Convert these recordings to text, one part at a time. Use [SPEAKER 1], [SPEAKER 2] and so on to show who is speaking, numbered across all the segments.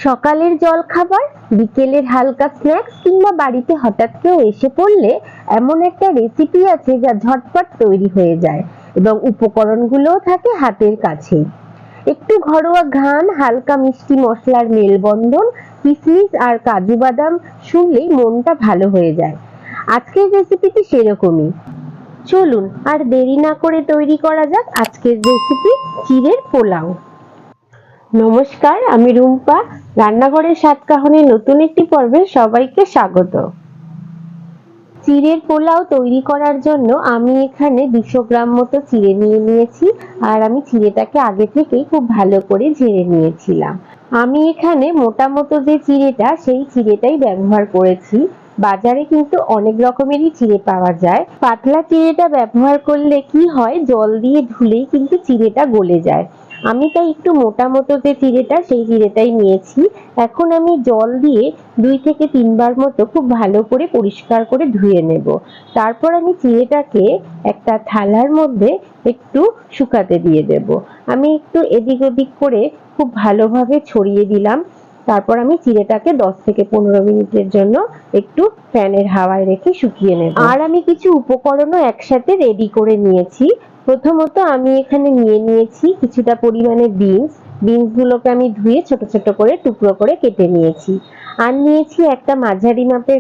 [SPEAKER 1] সকালের জলখাবার, বিকেলের হালকা স্ন্যাক্স কিংবা বাড়িতে হঠাৎ কেউ এসে পড়লে এমন একটা রেসিপি আছে যা ঝটপট তৈরি হয়ে যায় এবং উপকরণগুলোও থাকে হাতের কাছেই। একটু ঘরোয়া ঘ্রাণ, হালকা মিষ্টি মশলার মেলবন্ধন, কিশমিশ আর কাজু বাদাম শুনলেই মনটা ভালো হয়ে যায়। আজকের রেসিপিটি সেরকমই। চলুন আর দেরি না করে তৈরি করা যাক আজকের রেসিপি, চিড়ের পোলাও। নমস্কার, আমি রুম্পা। রান্নাঘরের সাতকাহনের নতুন একটি পর্বে সবাইকে স্বাগত। চিড়ের পোলাও তৈরি করার জন্য আমি এখানে 200 গ্রাম মতো চিড়ে নিয়ে নিয়েছি, আর আমি চিড়েটাকে আগে থেকেই খুব ভালো করে ঝেড়ে নিয়েছিলাম। আমি এখানে মোটা মতো যে চিড়েটা, সেই চিড়েটাই ব্যবহার করেছি। বাজারে কিন্তু অনেক রকমেরই চিড়ে পাওয়া যায়। পাতলা চিড়েটা ব্যবহার করলে কি হয়, জল দিয়ে ধুলেই কিন্তু চিড়েটা গলে যায়। আমি তাই একটু মোটা মতো যে চিড়েটা, সেই চিড়েটাই নিয়েছি। এখন আমি জল দিয়ে 2 থেকে 3 বার মতো খুব ভালো করে পরিষ্কার করে ধুয়ে নেব। তারপর আমি চিড়েটাকে একটা থালার মধ্যে একটু শুকাতে দিয়ে দেব। আমি একটু এদিক ওদিক করে খুব ভালোভাবে ছড়িয়ে দিলাম। তারপর আমি চিড়েটাকে 10 থেকে 15 মিনিটের জন্য একটু ফ্যানের হাওয়ায় রেখে শুকিয়ে নেব। আর আমি কিছু উপকরণও একসাথে রেডি করে নিয়েছি। প্রথমত আমি এখানে নিয়ে নিয়েছি কিছুটা পরিমাণে বিনসগুলোকে আমি ধুয়ে ছোট ছোট করে টুকরো করে কেটে নিয়েছি। আর নিয়েছি একটা মাঝারি মাপের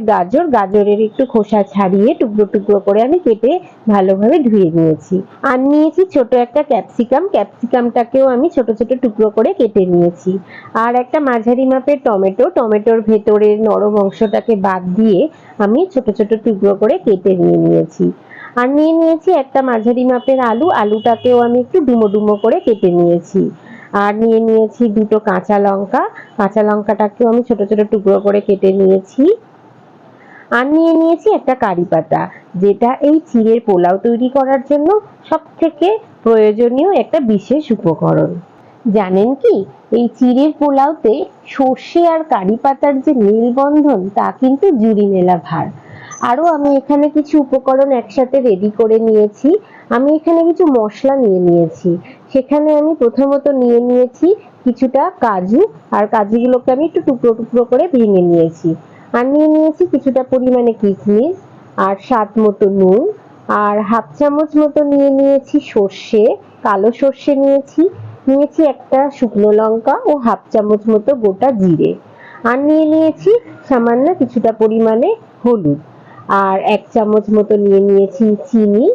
[SPEAKER 1] গাজরের একটু খোসা ছাড়িয়ে টুকরো টুকরো করে আমি কেটে ভালোভাবে ধুয়ে নিয়েছি। আর নিয়েছি ছোট একটা ক্যাপসিকামটাকেও আমি ছোট ছোট টুকরো করে কেটে নিয়েছি। আর একটা মাঝারি মাপের টমেটোর ভেতরের নরম অংশটাকে বাদ দিয়ে আমি ছোট ছোট টুকরো করে কেটে নিয়েছি। আর নিয়ে নিয়েছি একটা মাঝারি মাপের আলুটাকেও আমি একটু ডুমো ডুমো করে কেটে নিয়েছি। আর নিয়ে নিয়েছি 2টো কাঁচা লঙ্কাটাকেও আমি ছোট ছোট টুকরো করে কেটে নিয়েছি। আর নিয়ে নিয়েছি একটা কারি পাতা, যেটা এই চিড়ের পোলাও তৈরি করার জন্য সব থেকে প্রয়োজনীয় একটা বিশেষ উপকরণ। জানেন কি, এই চিড়ের পোলাওতে সর্ষে আর কারি পাতার যে মেলবন্ধন, তা কিন্তু জুড়ি মেলা ভার। আরো আমি এখানে কিছু উপকরণ একসাথে রেডি করে নিয়েছি। আমি এখানে কিছু মশলা নিয়ে নিয়েছি। সেখানে আমি প্রথমত নিয়ে নিয়েছি কিছুটা কাজু, আর কাজুগুলোকে আমি একটু টুকরো টুকরো করে ভেঙে নিয়েছি। আর নিয়ে নিয়েছি কিছুটা পরিমাণে কিশমিশ, আর স্বাদ মতো নুন, আর হাফ চামচ মতো নিয়ে নিয়েছি সর্ষে, কালো সর্ষে নিয়েছি একটা শুকনো লঙ্কা ও হাফ চামচ মতো গোটা জিরে। আর নিয়ে নিয়েছি সামান্য কিছুটা পরিমাণে হলুদ, আর 1 চামচ মতো নিয়ে নিয়েছি চিনি।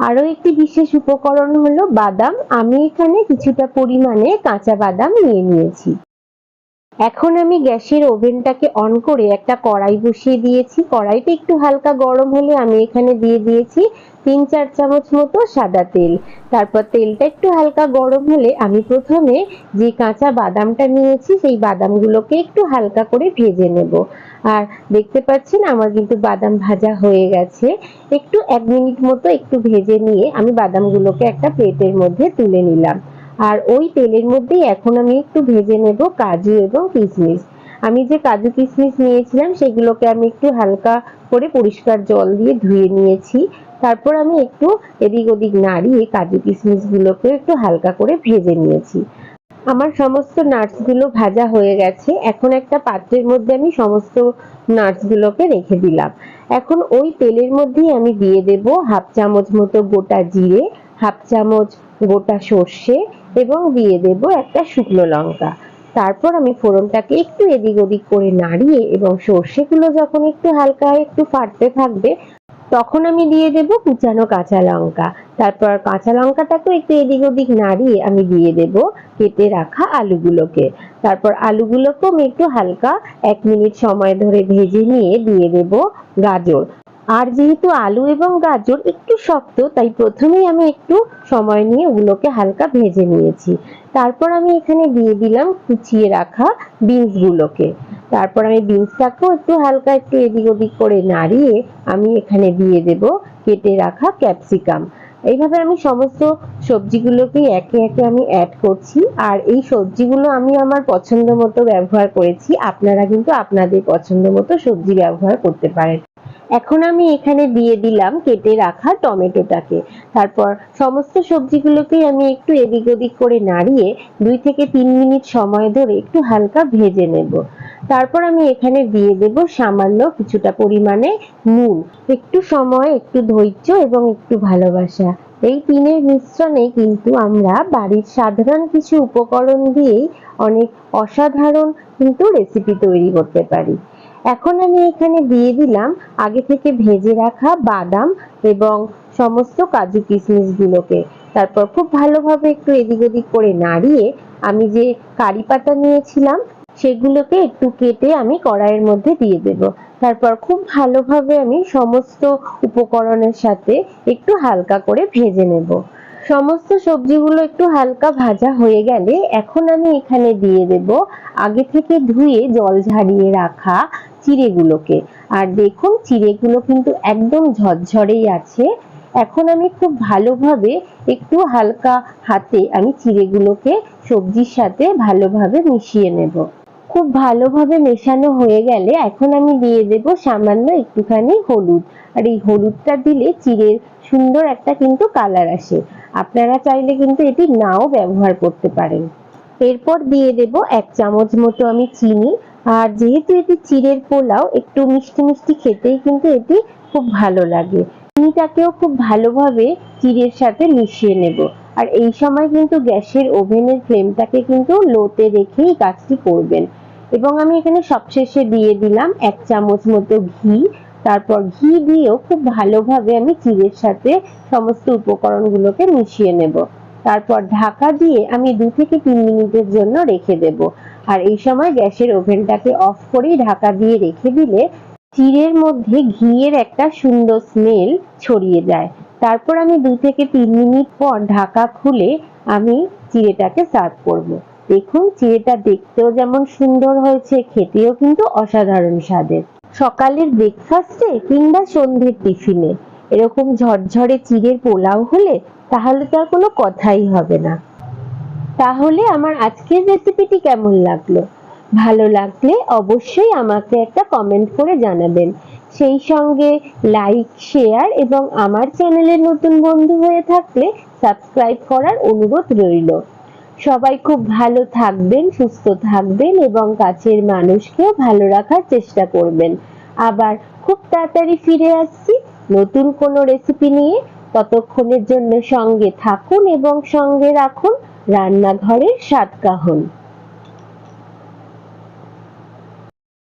[SPEAKER 1] আরো একটি বিশেষ উপকরণ হলো বাদাম। আমি এখানে কিছুটা পরিমাণে কাঁচা বাদাম নিয়ে নিয়েছি। এখন আমি গ্যাসের ওভেনটাকে অন করে একটা কড়াই বসিয়ে দিয়েছি। কড়াইটা একটু হালকা গরম হলে আমি এখানে দিয়ে দিয়েছি 3-4 চামচ মতো সাদা তেল। তারপর তেলটা একটু হালকা গরম হলে আমি প্রথমে যে কাঁচা বাদামটা নিয়েছি, সেই বাদামগুলোকে একটু হালকা করে ভেজে নেব। আর দেখতে পাচ্ছেন আমার কিন্তু বাদাম ভাজা হয়ে গেছে। একটু 1 মিনিট মতো একটু ভেজে নিয়ে আমি বাদামগুলোকে একটা প্লেটের মধ্যে তুলে নিলাম। আর ওই তেলের মধ্যেই এখন আমি একটু ভেজে নেব কাজু এবং কিশমিশ। আমি যে কাজু কিশমিশ নিয়েছিলাম, সেগুলোকে আমি একটু হালকা করে পরিষ্কার জল দিয়ে ধুয়ে নিয়েছি। তারপর আমি একটু এদিক ওদিক নাড়িয়ে কাজু কিশমিশ গুলোকে একটু হালকা করে ভেজে নিয়েছি। আমার সমস্ত নাটসগুলো ভাজা হয়ে গেছে। এখন একটা পাত্রের মধ্যে আমি সমস্ত নাটসগুলোকে রেখে দিলাম। এখন ওই তেলের মধ্যেই আমি দিয়ে দেব হাফ চামচ মতো গোটা জিরে, হাফ চামচ গোটা সর্ষে এবং দিয়ে দেব একটা শুকনো লঙ্কা। তারপর আমি ফোড়নটাকে একটু এদিক ওদিক করে নাড়িয়ে এবং সর্ষেগুলো যখন একটু হালকা একটু ফাটতে থাকবে, তখন আমি দিয়ে দেব কুচানো কাঁচা লঙ্কা। তারপর কাঁচা লঙ্কাটাকে একটু এদিক ওদিক নাড়িয়ে আমি দিয়ে দেব কেটে রাখা আলুগুলোকে। তারপর আলুগুলোকে আমি একটু হালকা 1 মিনিট সময় ধরে ভেজে নিয়ে দিয়ে দেব গাজর। আর যেহেতু আলু এবং গাজর একটু শক্ত, তাই প্রথমেই আমি একটু সময় নিয়ে ওগুলোকে হালকা ভেজে নিয়েছি। তারপর আমি এখানে দিয়ে দিলাম কুচিয়ে রাখা বিনসগুলোকে। তারপর আমি বিনসটাকেও একটু হালকা একটু এদিক ওদিক করে নাড়িয়ে আমি এখানে দিয়ে দেব কেটে রাখা ক্যাপসিকাম। এইভাবে আমি সমস্ত সবজিগুলোকে একে একে আমি অ্যাড করছি। আর এই সবজিগুলো আমি আমার পছন্দ মতো ব্যবহার করেছি। আপনারা কিন্তু আপনাদের পছন্দ মতো সবজি ব্যবহার করতে পারেন। এখন আমি এখানে দিয়ে দিলাম কেটে রাখা টমেটোটাকে। তারপর সমস্ত সবজিগুলোকে আমি একটু এদিক ওদিক করে নাড়িয়ে 2 থেকে 3 মিনিট সময় ধরে একটু হালকা ভেজে নেব। তারপর আমি এখানে দিয়ে দেব সামান্য কিছুটা পরিমাণে নুন। একটু সময়, একটু ধৈর্য এবং একটু ভালোবাসা, এই তিনের মিশ্রণে কিন্তু আমরা বাড়ির সাধারণ কিছু উপকরণ দিয়েই অনেক অসাধারণ কিন্তু রেসিপি তৈরি করতে পারি। এখন আমি এখানে দিয়ে দিলাম আগে থেকে ভেজে রাখা বাদাম এবং সমস্ত কাজু কিশমিশ গুলোকে। তারপর খুব ভালোভাবে একটু এদিক ওদিক করে নাড়িয়ে আমি যে কারি পাতা নিয়েছিলাম সেগুলোকে একটু কেটে আমি কড়াইয়ের মধ্যে দিয়ে দেব। তারপর খুব ভালোভাবে আমি সমস্ত উপকরণের সাথে একটু হালকা করে ভেজে নেব। সমস্ত সবজিগুলো একটু হালকা ভাজা হয়ে গেলে এখন আমি এখানে দিয়ে দেব আগে থেকে ধুয়ে জল ঝরিয়ে রাখা চিড়েগুলোকে। আর দেখুন চিড়েগুলো কিন্তু একদম ঝরঝরেই আছে। এখন আমি খুব ভালোভাবে একটু হালকা হাতে আমি চিড়েগুলোকে সবজির সাথে ভালোভাবে মিশিয়ে নেব। খুব ভালোভাবে মেশানো হয়ে গেলে এখন আমি দিয়ে দেব সামান্য একটুখানি হলুদ। আর এই হলুদটা দিলে চিড়ের সুন্দর একটা কিন্তু কালার আসে। আপনারা চাইলে কিন্তু এটি নাও ব্যবহার করতে পারেন। এরপর দিয়ে দেব 1 চামচ মতো আমি চিনি। আর যেহেতু এটি চিড়ের পোলাও, একটু মিষ্টি মিষ্টি খেতেই কিন্তু এটি খুব ভালো লাগে। চিনিটাকেও খুব ভালোভাবে চিড়ের সাথে মিশিয়ে নেব। আর এই সময় কিন্তু গ্যাসের ওভেনের ফ্লেমটাকে কিন্তু লোতে রেখেই কাজটি করবেন। এবং আমি এখানে সবশেষে দিয়ে দিলাম 1 চামচ মতো ঘি। তারপর ঘি দিয়েও খুব ভালোভাবে আমি চিড়ের সাথে সমস্ত উপকরণগুলোকে মিশিয়ে নেব। তারপর ঢাকা দিয়ে আমি 2 থেকে 3 মিনিটের জন্য রেখে দেব। আর এই সময় গ্যাসের ওভেনটাকে অফ করেই ঢাকা দিয়ে রেখে দিলে চিড়ের মধ্যে ঘিয়ের একটা সুন্দর স্মেল ছড়িয়ে যায়। তারপর আমি 2 থেকে 3 মিনিট পর ঢাকা খুলে আমি চিড়েটাকে সার্ভ করব। দেখুন চিড়েটা দেখতেও যেমন সুন্দর হয়েছে, খেতেও কিন্তু অসাধারণ স্বাদের। সকালের ব্রেকফাস্টে কিংবা সন্ধ্যের টিফিনে এরকম ঝরঝরে চিড়ের পোলাও হলে তাহলে তো আর কোনো কথাই হবে না। তাহলে আমার আজকের রেসিপিটি কেমন লাগলো? ভালো লাগলে অবশ্যই আমাকে একটা কমেন্ট করে জানাবেন। সেই সঙ্গে লাইক, শেয়ার এবং আমার চ্যানেলের নতুন বন্ধু হয়ে থাকলে সাবস্ক্রাইব করার অনুরোধ রইল। সবাই খুব ভালো থাকবেন, সুস্থ থাকবেন এবং কাছের মানুষকেও ভালো রাখার চেষ্টা করবেন। আবার খুব তাড়াতাড়ি ফিরে আসছি নতুন কোনো রেসিপি নিয়ে। ততক্ষণের জন্য সঙ্গে থাকুন এবং সঙ্গে রাখুন রান্নাঘরের স্বাদ কাহন।